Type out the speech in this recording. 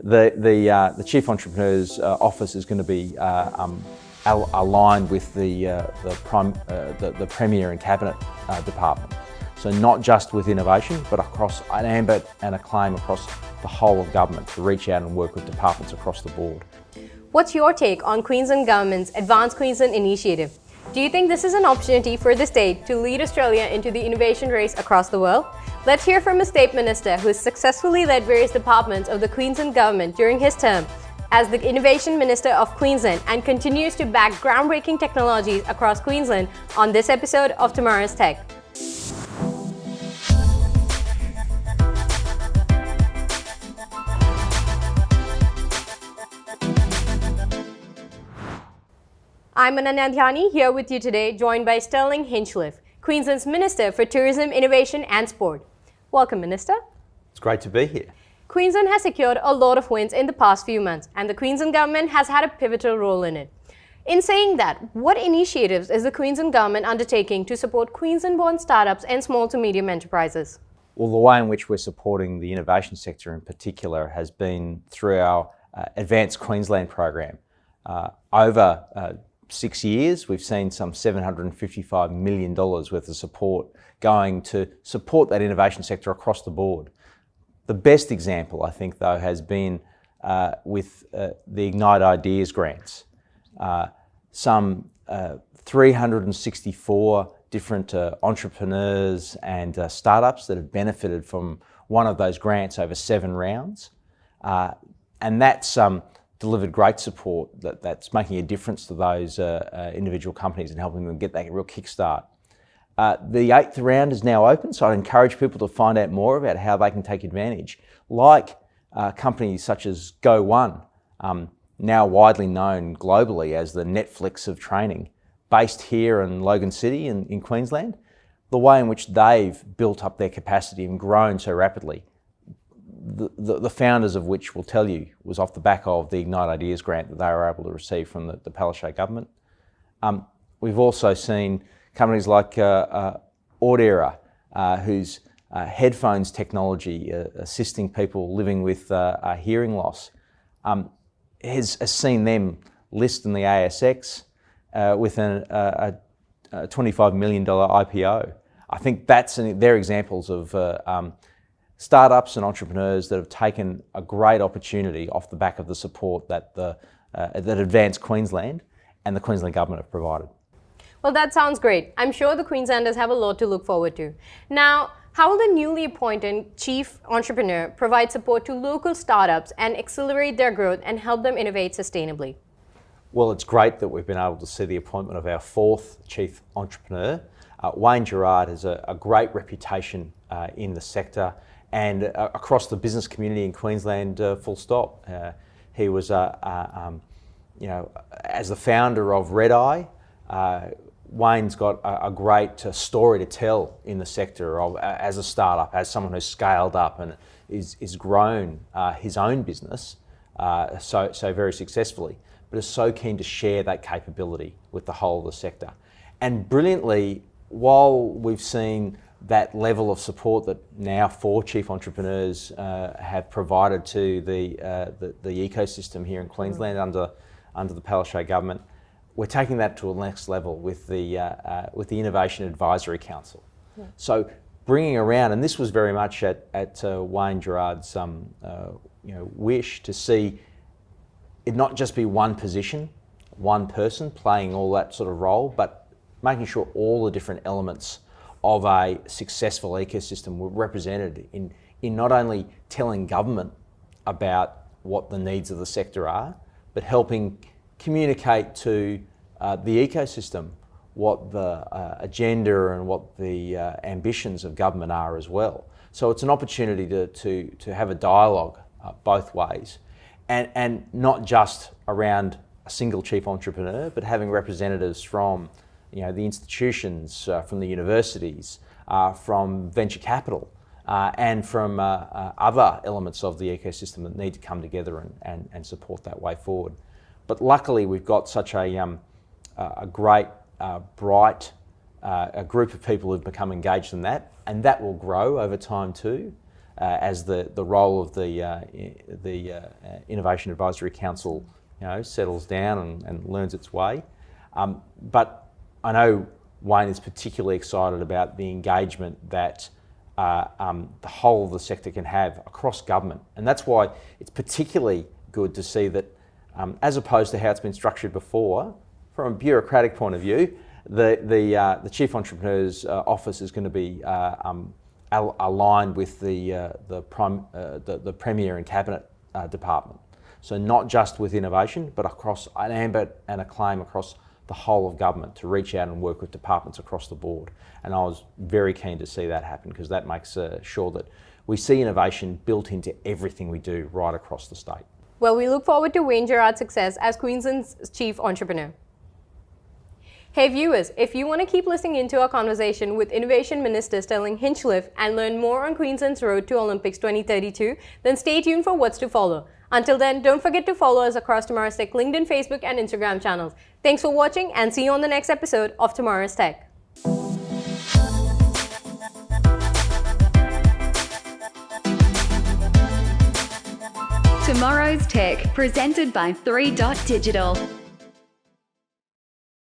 The Chief Entrepreneur's Office is going to be aligned with the Premier and Cabinet Department. So not just with innovation, but across an ambit and a claim across the whole of government to reach out and work with departments across the board. What's your take on Queensland Government's Advance Queensland initiative? Do you think this is an opportunity for the state to lead Australia into the innovation race across the world? Let's hear from a State Minister who has successfully led various departments of the Queensland Government during his term as the Innovation Minister of Queensland and continues to back groundbreaking technologies across Queensland on this episode of Tomorrow's Tech. I'm Anandhyani here with you today, joined by Stirling Hinchliffe, Queensland's Minister for Tourism, Innovation and Sport. Welcome, Minister. It's great to be here. Queensland has secured a lot of wins in the past few months, and the Queensland Government has had a pivotal role in it. In saying that, what initiatives is the Queensland Government undertaking to support Queensland-born startups and small to medium enterprises? Well, the way in which we're supporting the innovation sector in particular has been through our Advanced Queensland program. Over 6 years, we've seen some $755 million worth of support going to support that innovation sector across the board. The best example, I think, though, has been with the Ignite Ideas grants. Some 364 different entrepreneurs and startups that have benefited from one of those grants over 7 rounds. And that's delivered great support that's making a difference to those individual companies and helping them get that real kickstart. The 8th round is now open, so I'd encourage people to find out more about how they can take advantage. Like companies such as Go1, now widely known globally as the Netflix of training, based here in Logan City in Queensland, the way in which they've built up their capacity and grown so rapidly. The founders of which will tell you was off the back of the Ignite Ideas grant that they were able to receive from the Palaszczuk government. We've also seen companies like Audera, whose headphones technology, assisting people living with hearing loss, has seen them list in the ASX with a $25 million IPO. I think they're examples of startups and entrepreneurs that have taken a great opportunity off the back of the support that Advanced Queensland and the Queensland Government have provided. Well, that sounds great. I'm sure the Queenslanders have a lot to look forward to. Now, how will the newly appointed Chief Entrepreneur provide support to local startups and accelerate their growth and help them innovate sustainably? Well, it's great that we've been able to see the appointment of our 4th Chief Entrepreneur. Wayne Gerard has a great reputation in the sector and across the business community in Queensland, full stop. He was, as the founder of Red Eye, Wayne's got a great story to tell in the sector as a startup, as someone who's scaled up and is grown his own business so very successfully, but is so keen to share that capability with the whole of the sector. And brilliantly, while we've seen that level of support that now 4 chief entrepreneurs have provided to the ecosystem here in Queensland under the Palaszczuk government, we're taking that to a next level with the Innovation Advisory Council. Yeah. So bringing around, and this was very much at Wayne Gerard's wish to see it not just be one position, one person playing all that sort of role, but making sure all the different elements of a successful ecosystem were represented in not only telling government about what the needs of the sector are, but helping communicate to the ecosystem what the agenda and what the ambitions of government are as well. So it's an opportunity to have a dialogue both ways, and not just around a single chief entrepreneur, but having representatives from the institutions, from the universities, from venture capital, and from other elements of the ecosystem that need to come together and support that way forward. But luckily, we've got such a great, bright a group of people who've become engaged in that, and that will grow over time too. as the role of the Innovation Advisory Council, settles down and learns its way. But I know Wayne is particularly excited about the engagement that the whole of the sector can have across government, and that's why it's particularly good to see that, as opposed to how it's been structured before, from a bureaucratic point of view, the Chief Entrepreneur's Office is going to be aligned with the Premier and Cabinet Department. So not just with innovation, but across an ambit and a claim across the whole of government to reach out and work with departments across the board. And I was very keen to see that happen, because that makes sure that we see innovation built into everything we do right across the state. Well, we look forward to Wayne Gerard's success as Queensland's Chief Entrepreneur. Hey viewers, if you want to keep listening into our conversation with Innovation Minister Stirling Hinchliffe and learn more on Queensland's road to Olympics 2032, then stay tuned for what's to follow. Until then, don't forget to follow us across Tomorrow's Tech LinkedIn, Facebook and Instagram channels. Thanks for watching, and see you on the next episode of Tomorrow's Tech. Tomorrow's Tech, presented by 3 Dot Digital.